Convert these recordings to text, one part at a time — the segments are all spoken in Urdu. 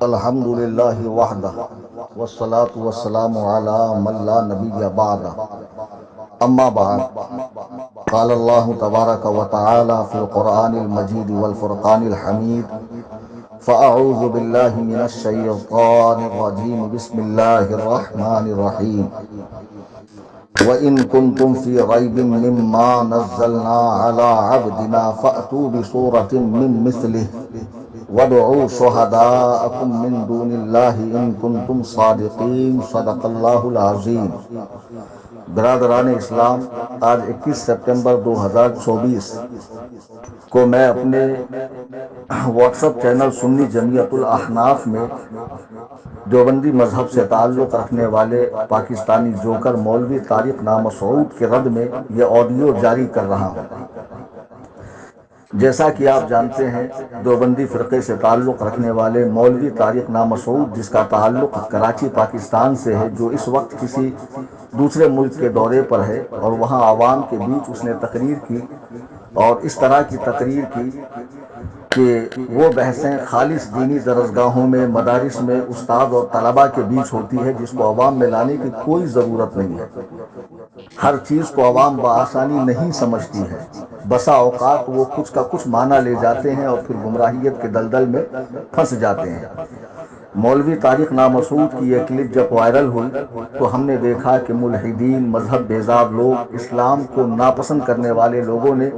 الحمد للہ وحدہ والصلاة والسلام علی من لا نبی بعدہ اما بعد قال اللہ تبارک و تعالی فی القرآن المجید والفرقان الحمید فاعوذ باللہ من الشیطان الرجیم بسم اللہ الرحمن الرحیم وَإِن كُنتُمْ فِي رَيْبٍ مِّمَّا نَزَّلْنَا عَلَىٰ عَبْدِنَا فَأْتُوا بِسُورَةٍ مِّن مِّثْلِهِ وَادْعُوا شُهَدَاءَكُم مِّن دُونِ اللَّهِ إِن كُنتُمْ صَادِقِينَ صدق اللہ العظیم۔ برادران اسلام، آج 21 سپتمبر 2024 کو میں اپنے واٹس ایپ چینل سنی جمعیت الاحناف میں دیوبندی مذہب سے تعلق رکھنے والے پاکستانی جوکر مولوی طارق نامسعود کے رد میں یہ آڈیو جاری کر رہا ہوں۔ جیسا کہ آپ جانتے ہیں، دیوبندی فرقے سے تعلق رکھنے والے مولوی طارق نامسعود، جس کا تعلق کراچی پاکستان سے ہے، جو اس وقت کسی دوسرے ملک کے دورے پر ہے اور وہاں عوام کے بیچ اس نے تقریر کی اور اس طرح کی تقریر کی کہ وہ بحثیں خالص دینی درسگاہوں میں، مدارس میں استاد اور طلباء کے بیچ ہوتی ہے، جس کو عوام میں لانے کی کوئی ضرورت نہیں ہے۔ ہر چیز کو عوام بآسانی نہیں سمجھتی ہے۔ بسا اوقات وہ کچھ کا کچھ معنی لے جاتے ہیں اور پھر گمراہیت کے دلدل میں پھنس جاتے ہیں۔ مولوی طارق نامسعود کی یہ کلپ جب وائرل ہوئی تو ہم نے دیکھا کہ ملحدین، مذہب بیزار لوگ، اسلام کو ناپسند کرنے والے لوگوں نے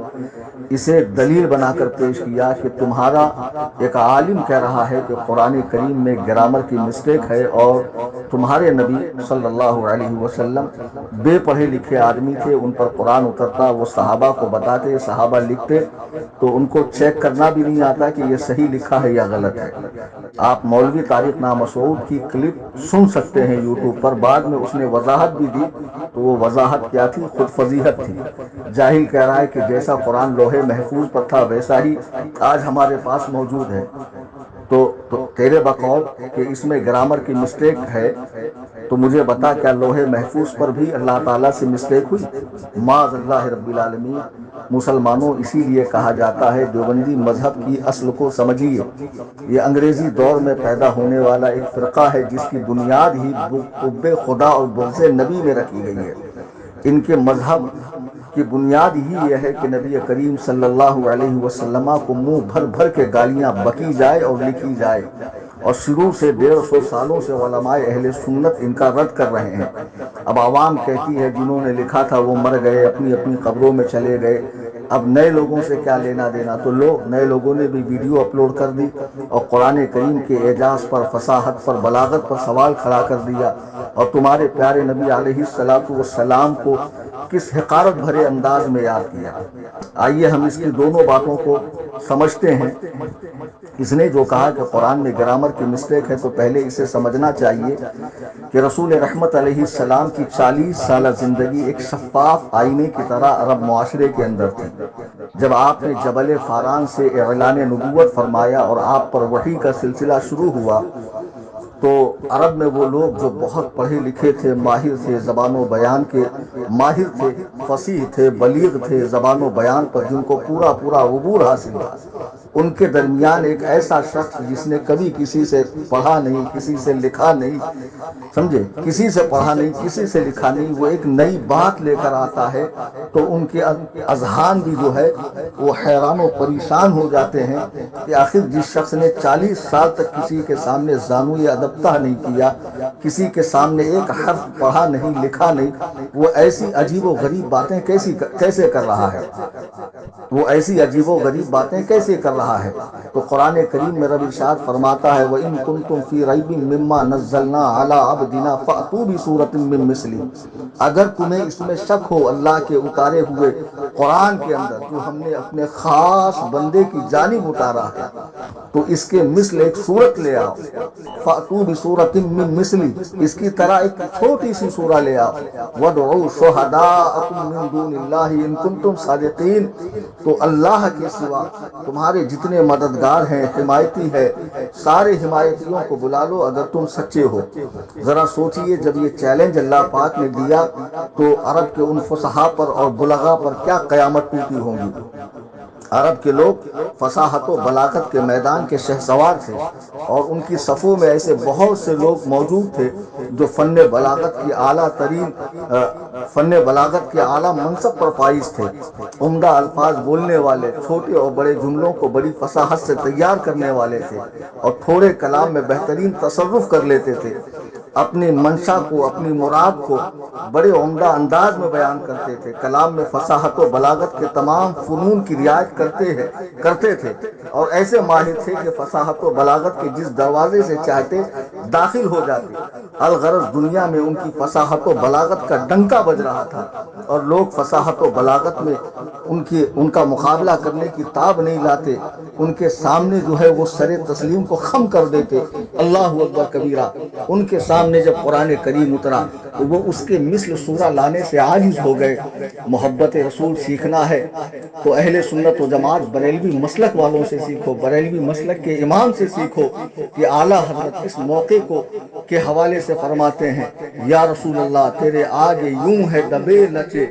اسے دلیل بنا کر پیش کیا کہ تمہارا ایک عالم کہہ رہا ہے کہ قرآن کریم میں گرامر کی مسٹیک ہے، اور تمہارے نبی صلی اللہ علیہ وسلم بے پڑھے لکھے آدمی تھے، ان پر قرآن اترتا، وہ صحابہ کو بتاتے، صحابہ لکھتے تو ان کو چیک کرنا بھی نہیں آتا کہ یہ صحیح لکھا ہے یا غلط ہے۔ آپ مولوی طارق نامسعود کی کلپ سن سکتے ہیں یوٹیوب پر۔ بعد میں اس نے وضاحت بھی دی، تو وہ وضاحت کیا تھی؟ خود فضیحت تھی۔ جاہل کہہ رہا ہے کہ جیسا قرآن لوہے محفوظ پر تھا ویسا ہی آج ہمارے پاس موجود ہے۔ تو تیرے بقول کہ اس میں گرامر کی مسٹیک ہے، تو مجھے بتا کیا لوہے محفوظ پر بھی اللہ تعالیٰ سے مسٹیک ہوئی؟ معاذ اللہ رب العالمین۔ مسلمانوں، اسی لیے کہا جاتا ہے دیوبندی مذہب کی اصل کو سمجھیے۔ یہ انگریزی دور میں پیدا ہونے والا ایک فرقہ ہے جس کی بنیاد ہی حب خدا اور بغض نبی میں رکھی گئی ہے۔ ان کے مذہب کی بنیاد ہی یہ ہے کہ نبی کریم صلی اللہ علیہ وسلم کو منہ بھر بھر کے گالیاں بکی جائے اور لکھی جائے، اور شروع سے 150 سالوں سے علماء اہل سنت ان کا رد کر رہے ہیں۔ اب عوام کہتی ہے جنہوں نے لکھا تھا وہ مر گئے، اپنی اپنی قبروں میں چلے گئے، اب نئے لوگوں سے کیا لینا دینا؟ تو نئے لوگوں نے بھی ویڈیو اپلوڈ کر دی اور قرآن کریم کے اعجاز پر، فصاحت پر، بلاغت پر سوال کھڑا کر دیا، اور تمہارے پیارے نبی علیہ السلام کو کس حقارت بھرے انداز میں یاد کیا۔ آئیے ہم اس کی دونوں باتوں کو سمجھتے ہیں۔ اس نے جو کہا کہ قرآن میں گرامر کی مسٹیک ہے، تو پہلے اسے سمجھنا چاہیے کہ رسول رحمت علیہ السلام کی 40 سالہ زندگی ایک شفاف آئینے کی طرح عرب معاشرے کے اندر تھی۔ جب آپ نے جبل فاران سے اعلان نبوت فرمایا اور آپ پر وحی کا سلسلہ شروع ہوا، تو عرب میں وہ لوگ جو بہت پڑھے لکھے تھے، ماہر تھے، زبان و بیان کے ماہر تھے، فصیح تھے، بلیغ تھے زبان و بیان پر، جن کو پورا عبور حاصل تھا، ان کے درمیان ایک ایسا شخص جس نے کبھی کسی سے پڑھا نہیں، کسی سے لکھا نہیں، سمجھے، کسی سے پڑھا نہیں، کسی سے لکھا نہیں، وہ ایک نئی بات لے کر آتا ہے تو ان کے اذہان بھی جو ہے وہ حیران و پریشان ہو جاتے ہیں کہ آخر جس شخص نے 40 سال تک کسی کے سامنے زانوی ادبتہ نہیں کیا، کسی کے سامنے ایک حرف پڑھا نہیں، لکھا نہیں، وہ ایسی عجیب و غریب باتیں کیسے کر رہا ہے؟ وہ ایسی عجیب و غریب باتیں کیسے کر رہا ہے؟ تو قرآن کریم میں رب ارشاد فرماتا ہے وَإِن كُنتُمْ فِي رَيْبٍ مِّمَّا نَزَّلْنَا عَلَىٰ عَبْدِنَا فَأْتُوا بِسُورَةٍ مِّن مِّثْلِهِ۔ اگر تمہیں اس میں شک ہو اللہ کے اتارے ہوئے قرآن کے اندر جو ہم نے اپنے خاص بندے کی جانب اتارا ہے، تو اس کے مثل ایک سورت لے آؤ۔ فَأْتُوا بِسُورَةٍ مِّن مِّثْلِهِ، اس کی طرح ایک چھوٹی سی سورہ لے آؤ۔ وَادْعُوا شُهَدَاءَكُم مِّن دُونِ اللَّهِ إِن كُنتُمْ صَادِقِينَ، تو اللہ کے سوا تمہارے جتنے مددگار ہیں، حمایتی ہے، سارے حمایتیوں کو بلا لو اگر تم سچے ہو۔ ذرا سوچئے، جب یہ چیلنج اللہ پاک نے دیا تو عرب کے ان فصحاء پر اور بلغاء پر کیا قیامت ٹوٹی ہوں گی۔ عرب کے لوگ فصاحت و بلاغت کے میدان کے شہسوار تھے، اور ان کی صفوں میں ایسے بہت سے لوگ موجود تھے جو فن بلاغت کے اعلیٰ منصب پر فائز تھے، عمدہ الفاظ بولنے والے، چھوٹے اور بڑے جملوں کو بڑی فصاحت سے تیار کرنے والے تھے، اور تھوڑے کلام میں بہترین تصرف کر لیتے تھے، اپنی منشا کو، اپنی مراد کو بڑے عمدہ انداز میں بیان کرتے تھے، کلام میں فصاحت و بلاغت کے تمام فنون کی رعایت کرتے تھے، اور ایسے ماہر تھے کہ فصاحت و بلاغت کے جس دروازے سے چاہتے داخل ہو جاتے۔ الغرض دنیا میں ان کی فصاحت و بلاغت کا ڈنکا بج رہا تھا، اور لوگ فصاحت و بلاغت میں ان کا مقابلہ کرنے کی تاب نہیں لاتے، ان کے سامنے جو ہے وہ سر تسلیم کو خم کر دیتے۔ اللہ اکبر کبیرہ۔ ان کے سامنے جب قرآن کریم اترا تو وہ اس کے مثل سورہ لانے سے عاجز ہو گئے۔ محبت رسول سیکھنا ہے تو اہل سنت و جماعت بریلوی مسلک والوں سے سیکھو، بریلوی مسلک کے امام سے سیکھو، کہ اعلیٰ حضرت اس موقع کے حوالے سے فرماتے ہیں، یا رسول اللہ تیرے آگے یوں ہے دبے لچے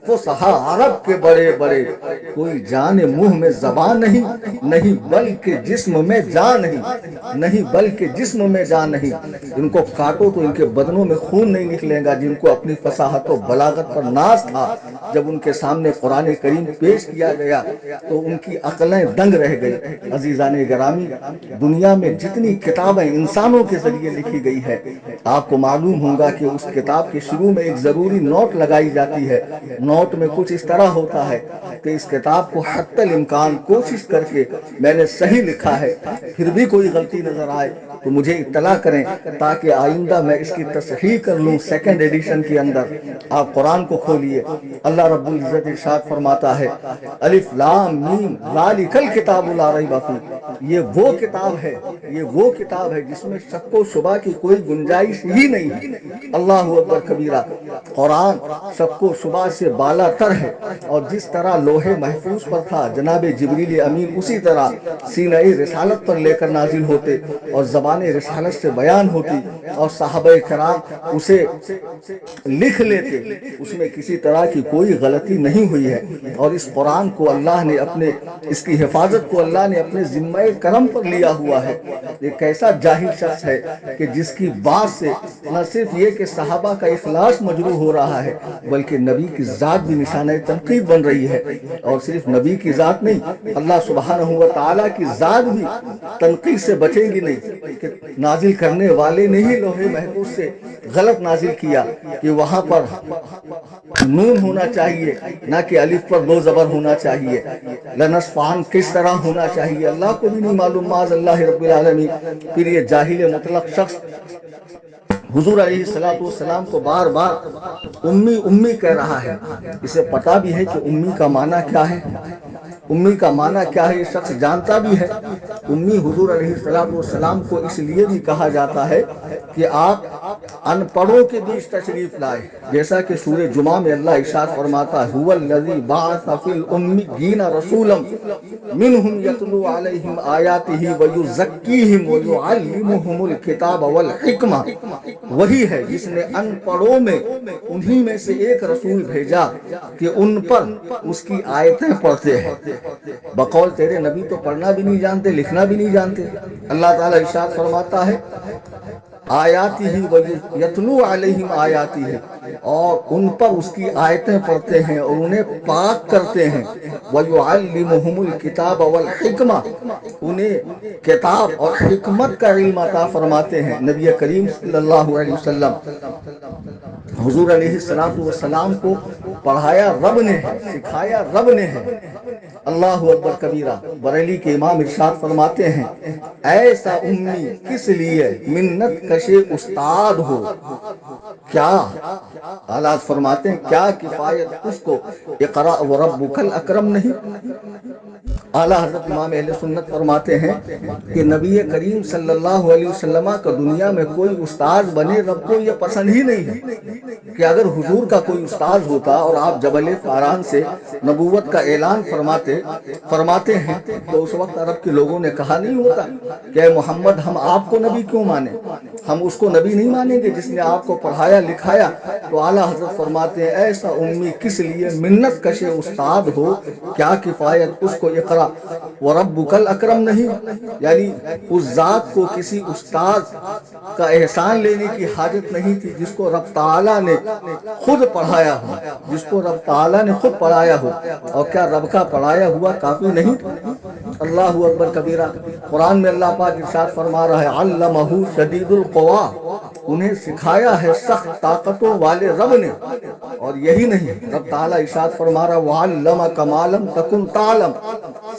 فصحا عرب کے بڑے بڑے، کوئی جان منہ میں زبان نہیں بلکہ جسم میں جان نہیں بلکہ جسم میں جان نہیں۔ ان کو کاٹو تو ان کے بدنوں میں خون نہیں نکلے گا، جن کو اپنی فصاحت و بلاغت پر ناز تھا۔ جب ان کے سامنے قرآن کریم پیش کیا گیا تو ان کی عقلیں دنگ رہ گئی۔ عزیزان گرامی، دنیا میں جتنی کتابیں انسانوں کے ذریعے لکھی گئی ہے، آپ کو معلوم ہوگا کہ اس کتاب کے شروع میں ایک ضروری نوٹ لگائی جاتی ہے۔ نوٹ میں کچھ اس طرح ہوتا ہے کہ اس کتاب کو حتی الامکان کوشش کر کے میں نے صحیح لکھا ہے، پھر بھی کوئی غلطی نظر آئے تو مجھے اطلاع کریں تاکہ آئندہ میں اس کی تصحیح کر لوں۔ سیکنڈ ایڈیشن کے اندر آپ قرآن کو کھولیے، اللہ رب العزت ارشاد فرماتا ہے، الف لام میم ذالک الکتاب لا ریب فیہ، یہ وہ کتاب ہے جس میں شک و شبہ کی کوئی گنجائش ہی نہیں ہے۔ اللہ اکبر کبیرہ۔ قرآن شک و شبہ سے بالا تر ہے، اور جس طرح لوح محفوظ پر تھا جناب جبریل امین اسی طرح سینہ رسالت پر لے کر نازل ہوتے، اور زبان رسالت سے بیان ہوتی، اور صحابہ کرام اسے لکھ لیتے، اس میں کسی طرح کی کوئی غلطی نہیں ہوئی ہے۔ اور اس قرآن کو اللہ نے اس کی حفاظت کو اللہ نے اپنے ذمہ کرم پر لیا ہوا ہے۔ ایک ایسا جاہل شخص ہے کہ جس کی بات سے نہ صرف یہ کہ صحابہ کا اخلاص مجروح ہو رہا ہے بلکہ نبی کی ذات بھی نشانہ تنقید بن رہی ہے، اور صرف نبی کی ذات نہیں، اللہ سبحانہ و تعالیٰ کی ذات بھی تنقید سے بچے گی نہیں، کہ نازل کرنے والے نے ہی لوح محفوظ سے غلط نازل کیا کہ وہاں پر نون ہونا چاہیے نہ کہ الف پر دو زبر ہونا چاہیے، لنصفعن کس طرح ہونا چاہیے اللہ کو بھی نہیں معلوم، معاذ اللہ رب العالمین۔ پھر یہ جاہل مطلق شخص حضور علیہ السلام کو بار بار امی کہہ رہا ہے۔ اسے پتا بھی ہے کہ امی کا معنی کیا ہے، امی کا معنی کیا ہے، یہ شخص جانتا بھی ہے۔ امی حضور علیہ السلام کو اس لیے بھی کہا جاتا ہے کہ آپ ان پڑھوں کے بیچ تشریف لائے، جیسا کہ سورہ جمعہ میں اللہ ارشاد فرماتا ہے، هو الذی بعث فی الامین رسولا منہم یتلو علیہم آیاتہ ویزکیہم ویعلمہم الکتاب والحکمہ۔ وہی ہے جس نے ان پڑھوں میں انہی میں سے ایک رسول بھیجا کہ ان پر اس کی آیتیں پڑھتے ہیں۔ بقول تیرے نبی تو پڑھنا بھی نہیں جانتے، لکھنا بھی نہیں جانتے۔ اللہ تعالیٰ ارشاد فرماتا ہے، آیاتی ہی یتلو علیہم آیاتی ہے، اور ان پر اس کی آیتیں پڑھتے ہیں اور انہیں پاک کرتے ہیں، وَيُعَلِّمُهُمُ الْكِتَابَ وَالْحِكْمَةَ، انہیں کتاب اور حکمت کا علم عطا فرماتے ہیں۔ نبی کریم صلی اللہ علیہ وسلم حضور علیہ السلام کو پڑھایا رب نے ہے، سکھایا رب نے ہے۔ اللہ اکبر کبیرہ۔ بریلی کے امام ارشاد فرماتے ہیں، ایسا امی کس لیے منت کشے استاد ہو، کیا حالات فرماتے ہیں کیا کفایت اس کو اقرا وربک الاکرم نہیں۔ اعلیٰ حضرت امام اہل سنت فرماتے ہیں کہ نبی کریم صلی اللہ علیہ وسلم کا دنیا میں کوئی استاد بنے رب کو یہ پسند ہی نہیں ہے۔ کہ اگر حضور کا کوئی استاذ ہوتا اور آپ جبل فاران سے نبوت کا اعلان فرماتے ہیں تو اس وقت عرب کے لوگوں نے کہا نہیں ہوتا کہ اے محمد ہم آپ کو نبی کیوں مانیں، ہم اس کو نبی نہیں مانیں گے جس نے آپ کو پڑھایا لکھایا۔ تو اعلیٰ حضرت فرماتے ہیں ایسا امی کس لیے منت کشے استاد ہو، کیا کفایت اس کو اقرا وربک الاکرم نہیں، یعنی اس ذات کو کسی استاد کا احسان لینے کی حاجت نہیں تھی جس کو رب تعالیٰ نے خود پڑھایا ہو، جس کو رب تعالیٰ نے خود پڑھایا ہو، اور کیا رب کا پڑھایا ہوا کافی نہیں تھا؟ اللہ اکبر کبیرہ۔ قرآن میں اللہ پاک ارشاد فرما رہا ہے علمہ شدید القوا، انہیں سکھایا ہے سخت طاقتوں والے رب نے۔ اور یہی نہیں، رب تعالیٰ ارشاد فرما رہا وَعَلَّمَكَ مَا لَمْ تَكُنْ تَعْلَمْ،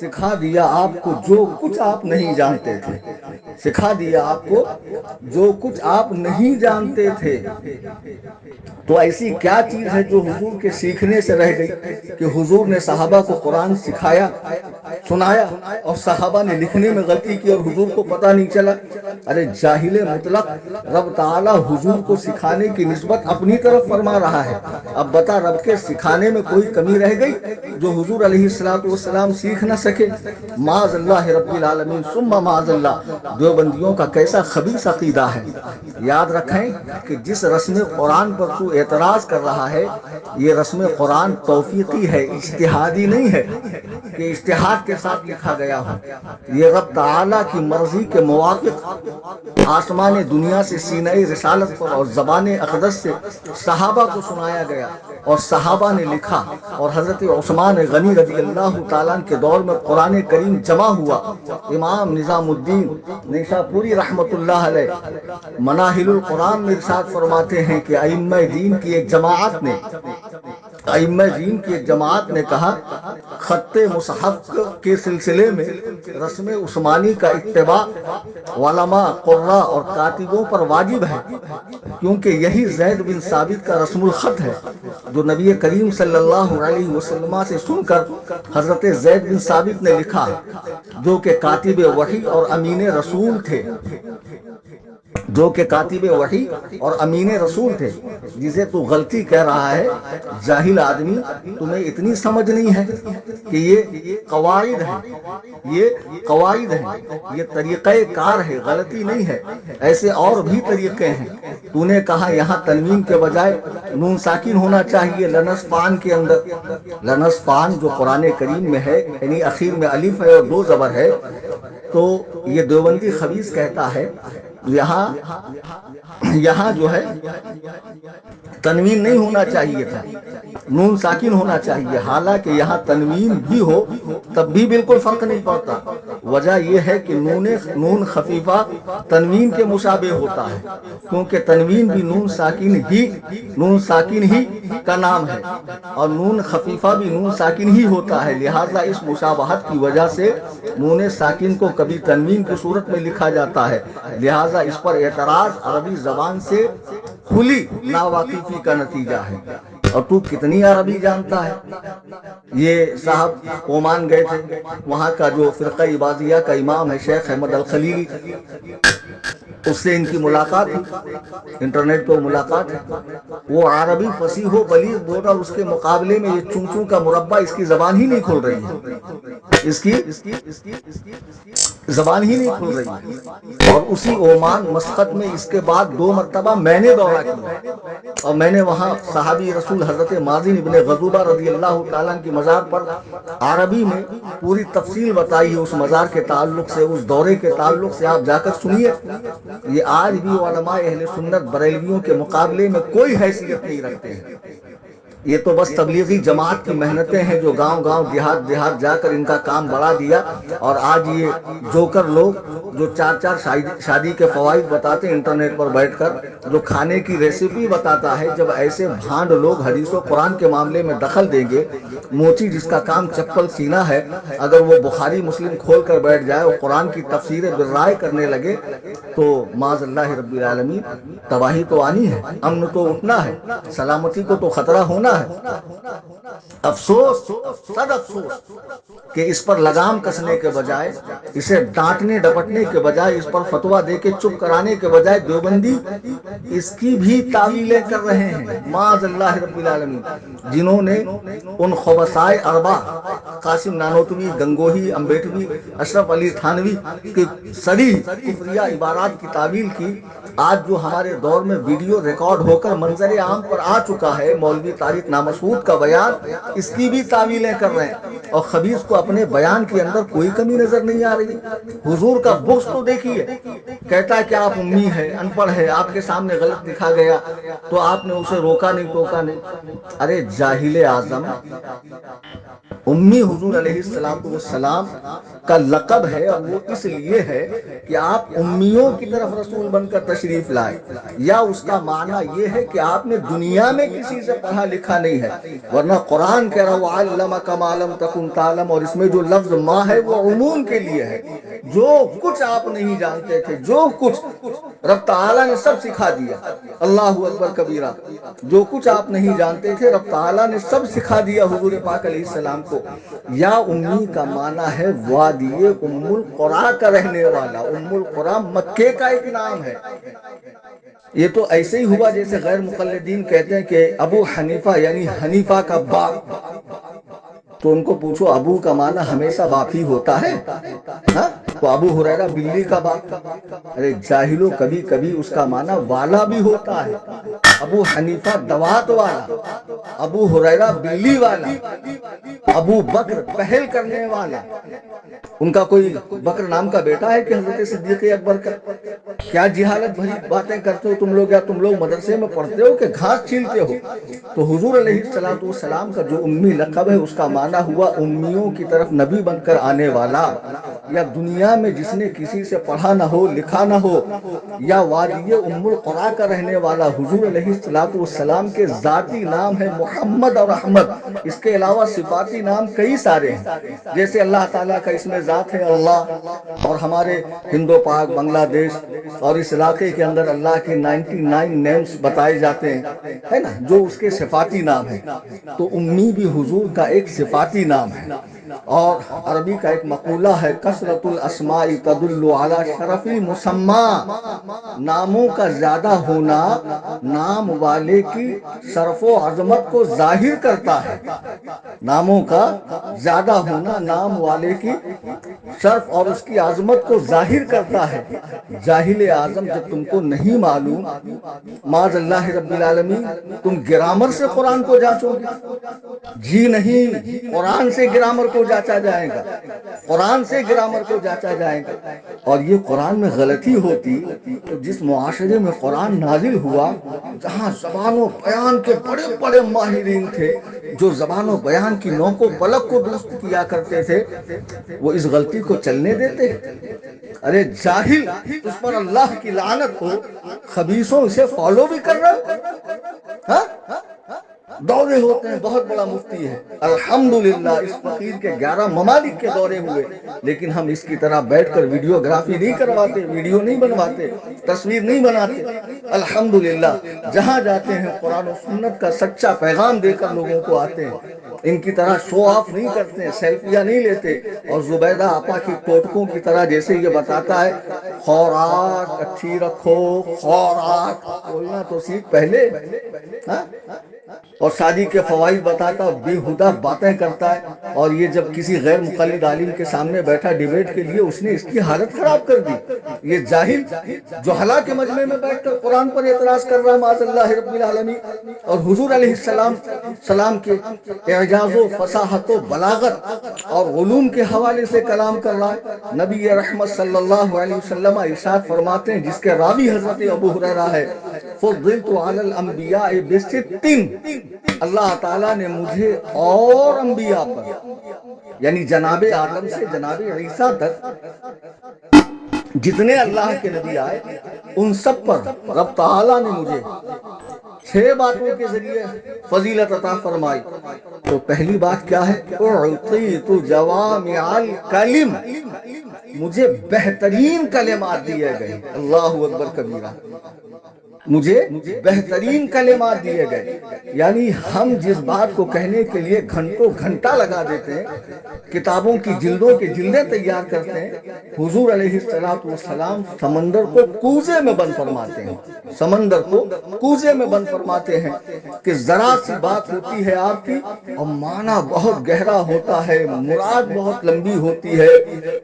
سکھا دیا آپ کو جو کچھ آپ نہیں جانتے تھے، سکھا دیا آپ کو جو کچھ آپ نہیں جانتے تھے۔ تو ایسی کیا چیز ہے جو حضور کے سیکھنے سے رہ گئی کہ حضور نے صحابہ کو قرآن سکھایا سنایا اور صحابہ نے لکھنے میں غلطی کی اور حضور کو پتہ نہیں چلا؟ ارے جاہل مطلق، رب تعالیٰ حضور کو سکھانے کی نسبت اپنی طرف فرما رہا ہے۔ اب بتا رب کے سکھانے میں کوئی کمی رہ گئی جو حضور علیہ السلام سیکھ نہ سکے؟ معاذ اللہ رب العالمین ثم معاذ اللہ۔ دیوبندیوں کا کیسا خبیث عقیدہ ہے۔ یاد رکھیں کہ جس رسم قرآن پر تو اعتراض کر رہا ہے، یہ رسم قرآن توفیقی ہے، اجتہادی نہیں ہے کہ اجتہاد کے ساتھ لکھا گیا ہو۔ یہ رب تعالیٰ کی مرضی کے موافق آسمان دنیا سے سینہ رسالت پر اور زبان اقدس سے صحابہ کو سنایا گیا اور صحابہ نے لکھا، اور حضرت عثمان غنی رضی اللہ تعالیٰ کے دور میں قرآن کریم جمع ہوا۔ امام نظام الدین نیشاپوری رحمۃ اللہ علیہ مناہل القرآن میں ارشاد فرماتے ہیں کہ ائمہ دین کی ایک جماعت نے کہا خط مصحف کے سلسلے میں رسم عثمانی کا اتباع علماء، قراء اور کاتبوں پر واجب ہے، کیونکہ یہی زید بن ثابت کا رسم الخط ہے جو نبی کریم صلی اللہ علیہ وسلم سے سن کر حضرت زید بن ثابت نے لکھا، جو کہ کاتب وحی اور امین رسول تھے، جسے تو غلطی کہہ رہا ہے جاہل آدمی، تمہیں اتنی سمجھ نہیں ہے کہ یہ قواعد ہیں، یہ طریقہ کار ہے، غلطی نہیں ہے، ایسے اور بھی طریقے ہیں۔ تو نے کہا یہاں تنوین کے بجائے نون ساکن ہونا چاہیے لنسفان کے اندر۔ لنسفان جو قرآن کریم میں ہے، یعنی اخیر میں الف ہے اور دو زبر ہے، تو یہ دیوبندی خبیث کہتا ہے یہاں جو ہے تنوین نہیں ہونا چاہیے تھا، نون ساکن ہونا چاہیے، حالانکہ یہاں تنوین بھی ہو تب بھی بالکل فرق نہیں پڑتا۔ وجہ یہ ہے کہ نون خفیفہ تنوین کے مشابہ ہوتا ہے، کیونکہ تنوین بھی نون ساکن ہی کا نام ہے اور نون خفیفہ بھی نون ساکن ہی ہوتا ہے، لہذا اس مشابہت کی وجہ سے نون ساکن کو کبھی تنوین کی صورت میں لکھا جاتا ہے، لہذا اس پر اعتراض عربی زبان سے کھلی ناواقفی کا نتیجہ ہے۔ اور تو کتنی عربی جانتا ہے؟ یہ صاحب عمان گئے تھے، وہاں کا جو فرقہ عبادیہ کا امام ہے شیخ احمد الخلیلی، اس سے ان کی ملاقات ہوئی، انٹرنیٹ پہ ملاقات ہے، وہ عربی فصیح و بلیغ بول رہا، اس کے مقابلے میں یہ چون کا مربع اس کی زبان ہی نہیں کھل رہی ہے، اس کی زبان ہی نہیں کھل رہی ہے۔ اور اسی عمان مسقط میں اس کے بعد 2 مرتبہ میں نے دورہ کیا اور میں نے وہاں صحابی رسول حضرت مازن ابن غضوبہ رضی اللہ تعالیٰ کی مزار پر عربی میں پوری تفصیل بتائی ہے اس مزار کے تعلق سے، اس دورے کے تعلق سے، آپ جا کر سنیے۔ یہ آج بھی علماء اہل سنت بریلویوں کے مقابلے میں کوئی حیثیت نہیں رکھتے ہیں۔ یہ تو بس تبلیغی جماعت کی محنتیں ہیں جو گاؤں دیہات جا کر ان کا کام بڑھا دیا، اور آج یہ جوکر لوگ جو 4 شادی کے فوائد بتاتے ہیں انٹرنیٹ پر بیٹھ کر، جو کھانے کی ریسیپی بتاتا ہے، جب ایسے بھانڈ لوگ حدیث و قرآن کے معاملے میں دخل دیں گے، موچی جس کا کام چپل سینا ہے، اگر وہ بخاری مسلم کھول کر بیٹھ جائے اور قرآن کی تفسیر بالرائے کرنے لگے تو معاذ اللہ رب العالمین تباہی تو آنی ہے، امن تو اٹھنا ہے، سلامتی کو تو خطرہ ہونا ہونا ہے۔ افسوس، صد افسوس کہ اس پر لگام کسنے کے بجائے، اسے ڈانٹنے ڈپٹنے کے بجائے، اس پر فتویٰ دے کے چپ کرانے کے بجائے دیوبندی اس کی بھی تعویلیں کر رہے ہیں، معاذ اللہ رب العالمین، جنہوں نے ان خبثائے اربع قاسم نانوتوی، گنگوہی، امبیڈوی، اشرف علی تھانوی کی صریح کفریہ عبارات کی تعویل کی۔ آج جو ہمارے دور میں ویڈیو ریکارڈ ہو کر منظر عام پر آ چکا ہے مولوی طارق نامسعود کا بیان، اس کی بھی تعویلیں کر رہے ہیں، اور خبیث کو اپنے بیان کے اندر کوئی کمی نظر نہیں آ رہی۔ حضور کا بغض تو دیکھیے، کہتا ہے کہ آپ امی ہے، ان پڑھ ہے، آپ کے سامنے غلط لکھا گیا تو آپ نے اسے روکا نہیں ٹوکا نہیں۔ ارے جاہل اعظم، امی حضور علیہ السلام کا لقب ہے، اور وہ اس لیے ہے کہ آپ امیوں کی طرف رسول بن کر تشریف لائے، یا اس کا معنی یہ ہے کہ آپ نے دنیا میں کسی سے پڑھا لکھا نہیں ہے، ورنہ قرآن کہہ رہا وَعَلَّمَكَ مَا لَمْ تَكُنْ تَعْلَمُ، اور اس میں جو لفظ ما ہے وہ عموم کے لیے ہے۔ جو کچھ آپ نہیں جانتے تھے، جو کچھ رب تعالیٰ نے سب سکھا دیا۔ اللہ اکبر کبیرہ، جو کچھ آپ نہیں جانتے تھے رب تعالیٰ نے سب سکھا دیا حضور پاک علیہ السلام کو۔ یا امی کا معنی ہے وادی ام القریٰ کا رہنے والا، ام القریٰ مکے کا ایک نام ہے۔ یہ تو ایسے ہی ہوا جیسے غیر مقلدین کہتے ہیں کہ ابو حنیفہ یعنی حنیفہ کا باپ، تو ان کو پوچھو ابو کا معنی ہمیشہ باپ ہی ہوتا ہے؟ ہاں، تو ابو ہریرہ بلی کا باپ، ارے جاہلو، کبھی کبھی اس کا معنی والا بھی ہوتا ہے۔ ابو حنیفہ دوات والا، ابو ہریرہ بلی والا، ابو بکر پہل کرنے والا۔ ان کا کوئی بکر نام کا بیٹا ہے کہ حضرت صدیق اکبر کا؟ کیا جہالت بھری باتیں کرتے ہو تم لوگ، یا تم لوگ مدرسے میں پڑھتے ہو کہ گھاس چھیلتے ہو؟ تو حضور علیہ السلام کا جو امی لقب ہے اس کا معنی ہوا امیوں کی طرف نبی بن کر آنے والا، یا دنیا میں جس نے کسی سے پڑھا نہ ہو لکھا نہ ہو، یا وادی ام القریٰ کا رہنے والا۔ حضور علیہ السلام کے ذاتی نام ہے محمد اور احمد، اس کے علاوہ صفاتی نام کئی سارے ہیں، جیسے اللہ تعالیٰ کا اس میں ذات ہے اللہ، اور ہمارے ہندو پاک بنگلہ دیش اور اس علاقے کے اندر اللہ کے 99 نیمز بتائے جاتے ہیں، ہے نا، جو اس کے صفاتی نام ہے۔ تو امی بھی حضور کا ایک صفاتی نام ہے۔ اور عربی کا ایک مقولہ ہے کثرت الاسماء تدل علی شرف مسمى، ناموں کا زیادہ ہونا نام والے کی شرف و عظمت کو ظاہر کرتا ہے۔ ناموں کا زیادہ ہونا نام والے کی شرف اور اس کی عظمت کو ظاہر کرتا ہے۔ جاہل اعظم، جب تم کو نہیں معلوم، معاذ اللہ رب العالمین، تم گرامر سے قرآن کو جانچو گے؟ جی نہیں، قرآن سے گرامر کو جانچا جائے گا، قرآن سے گرامر کو جانچا جائے گا۔ اور یہ قرآن میں غلطی ہوتی تو جس معاشرے میں قرآن نازل ہوا، جہاں زبان و بیان کے بڑے بڑے ماہرین تھے، جو زبان و بیان کی نوک و پلک کو درست کیا کرتے تھے، وہ اس غلطی کو چلنے دیتے؟ ارے جاہل، اس پر اللہ کی لعنت ہو، خبیثوں اسے فالو بھی کر رہے ہاں؟ دورے ہوتے ہیں، بہت بڑا مفتی ہے الحمدللہ، اس فقیر کے 11 ممالک کے دورے ہوئے، لیکن ہم اس کی طرح بیٹھ کر ویڈیوگرافی نہیں کرواتے، ویڈیو نہیں بنواتے، تصویر نہیں بناتے۔ الحمدللہ، جہاں جاتے ہیں قرآن و سنت کا سچا پیغام دے کر لوگوں کو آتے ہیں، ان کی طرح شو آف نہیں کرتے ہیں، سیلفیاں نہیں لیتے۔ اور زبیدہ آپا کی ٹوٹکوں کی طرح جیسے یہ بتاتا ہے خوراک اچھی رکھو، خوراک بولنا تو سیکھ پہلے، ہاں؟ اور شادی کے فوائد بتاتا، بے ہدہ باتیں کرتا ہے، اور یہ جب کسی غیر مقلد عالم کے سامنے بیٹھا ڈیبیٹ کے لیے، اس نے اس کی حالت خراب کر دی۔ یہ جاہل جو حلا کے مجمع میں بیٹھ کر قرآن پر اعتراض کر رہا ہے معاذ اللہ رب العالمین، اور حضور علیہ السلام کے اعجاز و فصاحت و بلاغت اور علوم کے حوالے سے کلام کر رہا ہے۔ نبی رحمت صلی اللہ علیہ وسلم ارشاد فرماتے ہیں، جس کے راوی حضرت ابو ہریرہ ہے، فضلت علی الانبیاء بست، اللہ تعالیٰ نے مجھے اور انبیاء پر، یعنی جناب آدم سے جناب عیسیٰ تک جتنے اللہ کے نبی آئے، ان سب پر رب تعالیٰ نے مجھے 6 باتوں کے ذریعے فضیلت عطا فرمائی۔ تو پہلی بات کیا ہے؟ اعطیت جوامع الکلم، مجھے بہترین کلمات دیے گئے۔ اللہ اکبر کبیرہ، مجھے بہترین کلمات دیے گئے. یعنی ہم جس بات کو کہنے کے لیے گھنٹوں گھنٹہ لگا دیتے ہیں، کتابوں کی جلدوں کے جلدیں تیار کرتے ہیں، حضور علیہ السلام سمندر کو کوزے میں بند فرماتے ہیں. سمندر کو کوزے میں بند فرماتے ہیں کہ ذرا سی بات ہوتی ہے آپ کی اور معنی بہت گہرا ہوتا ہے، مراد بہت لمبی ہوتی ہے،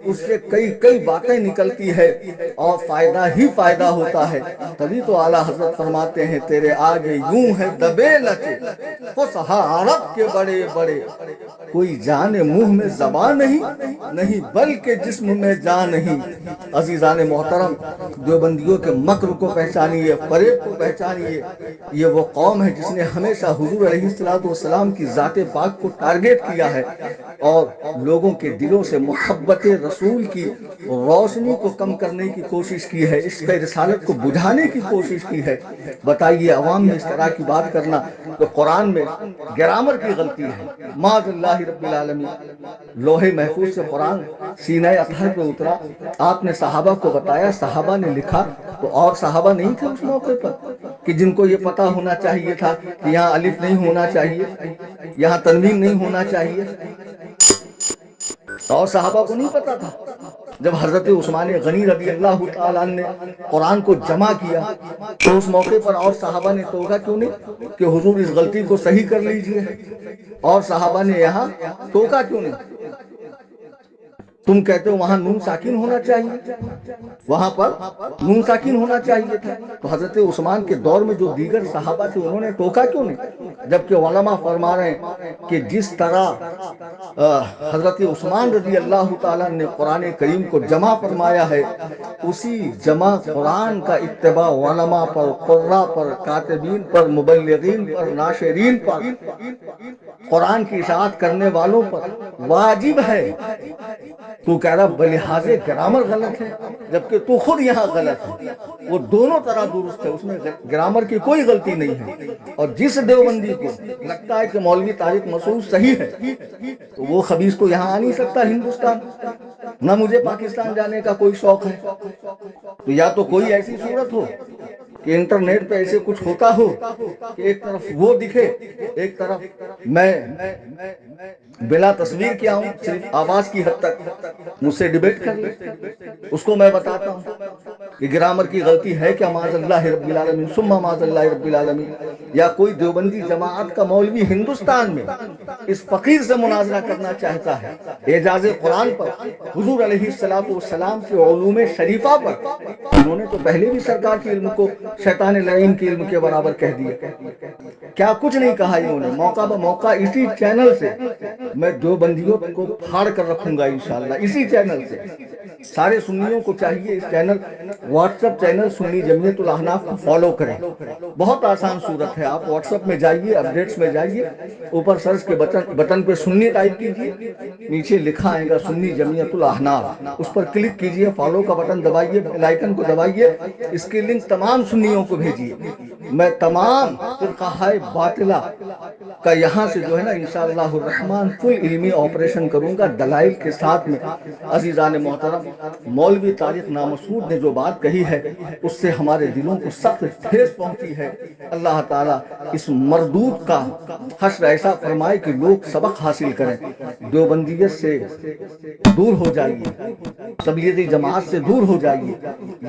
اس سے کئی کئی باتیں نکلتی ہے اور فائدہ ہی فائدہ ہوتا ہے. تبھی تو اعلیٰ حضرت فرماتے ہیں تیرے آگے یوں ہے دبے لچے فصحا عرب کے بڑے بڑے، کوئی جان منہ میں زبان نہیں بلکہ جسم میں جان نہیں. عزیزان محترم، دیوبندیوں کے مکر کو پہچانیے، فریب کو پہچانیے. یہ وہ قوم ہے جس نے ہمیشہ حضور علیہ السلام کی ذات پاک کو ٹارگٹ کیا ہے اور لوگوں کے دلوں سے محبت رسول کی روشنی کو کم کرنے کی کوشش کی ہے، اس کے رسالت کو بجھانے کی کوشش کی ہے. بتائیے عوام میں اس طرح کی بات کرنا تو قرآن میں گرامر کی غلطی ہے. معاذ اللہ رب العالمین. لوہے محفوظ سے قرآن سینہ اطہر پہ اترا، آپ نے صحابہ کو بتایا، صحابہ نے لکھا، تو اور صحابہ نہیں تھے اس موقع پر کہ جن کو یہ پتا ہونا چاہیے تھا کہ یہاں الف نہیں ہونا چاہیے، یہاں تنوین نہیں ہونا چاہیے؟ اور صحابہ کو نہیں پتا تھا؟ جب حضرت عثمان غنی رضی اللہ تعالیٰ نے قرآن کو جمع کیا تو اس موقع پر اور صحابہ نے ٹوکا کیوں نہیں کہ حضور اس غلطی کو صحیح کر لیجئے؟ اور صحابہ نے یہاں ٹوکا کیوں نہیں؟ تم کہتے ہو وہاں نون ساکن ہونا چاہیے، وہاں پر نون ساکن ہونا چاہیے تھا. تو حضرت عثمان کے دور میں جو دیگر صحابہ تھے انہوں نے ٹوکا کیوں نہیں؟ جبکہ علماء فرما رہے ہیں کہ جس طرح حضرت عثمان رضی اللہ تعالیٰ نے قرآن کریم کو جمع فرمایا ہے، اسی جمع قرآن کا اتباع علماء پر، قراء پر، کاتبین پر، مبلغین پر، ناشرین پر، قرآن کی اشاعت کرنے والوں پر واجب ہے. تو کہہ رہا بلحاظ گرامر غلط ہے، جبکہ تو خود یہاں غلط ہے. وہ دونوں طرح درست ہے، اس میں گرامر کی کوئی غلطی نہیں ہے. اور جس دیوبندی کو لگتا ہے کہ مولوی طارق مسعود صحیح ہے تو وہ خبیث کو یہاں آ نہیں سکتا ہندوستان. نہ مجھے پاکستان جانے کا کوئی شوق ہے. تو یا تو کوئی ایسی صورت ہو کہ انٹرنیٹ پہ ایسے کچھ ہوتا ہو کہ ایک طرف وہ دکھے، ایک طرف میں بلا تصویر کیا ہوں، صرف آواز کی حد تک مجھ سے ڈیبیٹ کر لے، اس کو میں بتاتا ہوں کہ گرامر کی غلطی ہے کیا، معاذ اللہ رب العالمین ثم معاذ اللہ رب العالمین. یا کوئی دیوبندی جماعت کا مولوی ہندوستان میں اس فقیر سے مناظرہ کرنا چاہتا ہے اعجاز قرآن پر، حضور علیہ السلام کے علوم شریفہ پر، انہوں نے تو پہلے بھی سرکار کے علم کو شیطان لعین کے علم کے برابر کہہ دیا. کیا کچھ نہیں کہا انہوں نے. موقع بموقع اسی چینل سے میں دیوبندیوں کو پھاڑ کر رکھوں گا انشاءاللہ. اسی چینل سے سارے سنیوں کو چاہیے اس چینل واٹس ایپ چینل سنی جمعیت الاحناف کو فالو کریں. بہت آسان صورت ہے، آپ واٹس ایپ میں جائیے، اپڈیٹس میں جائیے، اوپر سرچ کے بٹن پہ سنی ٹائپ کیجیے، نیچے لکھا آئے گا سنی جمعیت الاحناف، اس پر کلک کیجیے، فالو کا بٹن دبائیے، بیل آئیکن کو دبائیے، اس کی لنک تمام سنیوں کو بھیجیے. میں تمام فرقہ باطلہ کا یہاں سے جو ہے نا انشاءاللہ الرحمن فل علمی آپریشن کروں گا دلائل کے ساتھ میں. عزیزان محترم، مولوی طارق نامسعود نے جو بات کہی ہے اس سے ہمارے دلوں کو سخت ٹھیس پہنچی ہے. اللہ تعالیٰ اس مردود کا حشر ایسا فرمائے کہ لوگ سبق حاصل کریں، دیوبندیت سے دور ہو جائیے، تبلیغی جماعت سے دور ہو جائیے.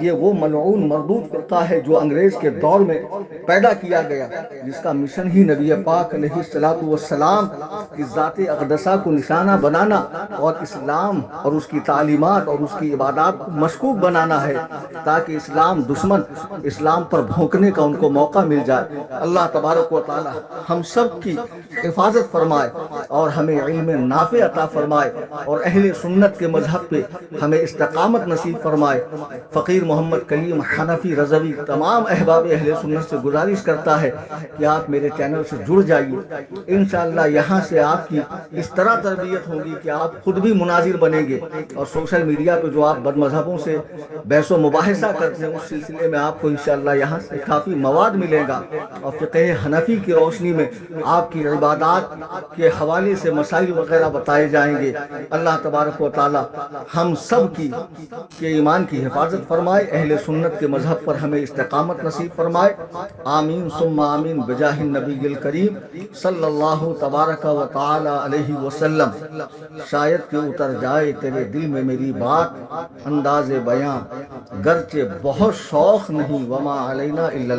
یہ وہ ملعون مردود فرقہ ہے جو انگریز کے دور میں پیدا کیا گیا، جس کا مشن ہی نبی پاک علیہ السلام کی ذات اقدسہ کو نشانہ بنانا اور اسلام اور اس کی تعلیمات اور اس کی عبادات کو مشکوک بنانا ہے، تاکہ اسلام دشمن اسلام پر بھونکنے کا ان کو موقع مل جائے. اللہ تبارک و تعالی ہم سب کی حفاظت فرمائے اور ہمیں علم نافع عطا فرمائے اور اہل سنت کے مذہب پہ ہمیں استقامت نصیب فرمائے. فقیر محمد کلیم حنفی رضوی تمام احباب اہل سنت سے گزارش کرتا ہے کہ آپ میرے چینل سے جڑ جائیے. انشاءاللہ یہاں سے آپ کی اس طرح تربیت ہوگی کہ آپ خود بھی مناظر بنیں گے اور سوشل میڈیا کہ جو آپ بد مذہبوں سے بحث و مباحثہ کرتے ہیں اس سلسلے میں آپ کو انشاءاللہ یہاں سے کافی مواد ملے گا، اور فقہ حنفی کی روشنی میں آپ کی عبادات کے حوالے سے مسائل وغیرہ بتائے جائیں گے۔ اللہ تبارک و تعالی ہم سب کی کے ایمان کی حفاظت فرمائے، اہل سنت کے مذہب پر ہمیں استقامت نصیب فرمائے، آمین ثم آمین بجاہ النبی الکریم صلی اللہ تبارک و تعالی علیہ وسلم۔ شاید کہ اتر جائے تیرے دل میں میری بات انداز بیاں، گرچہ بہت شوق نہیں، وما علینا الا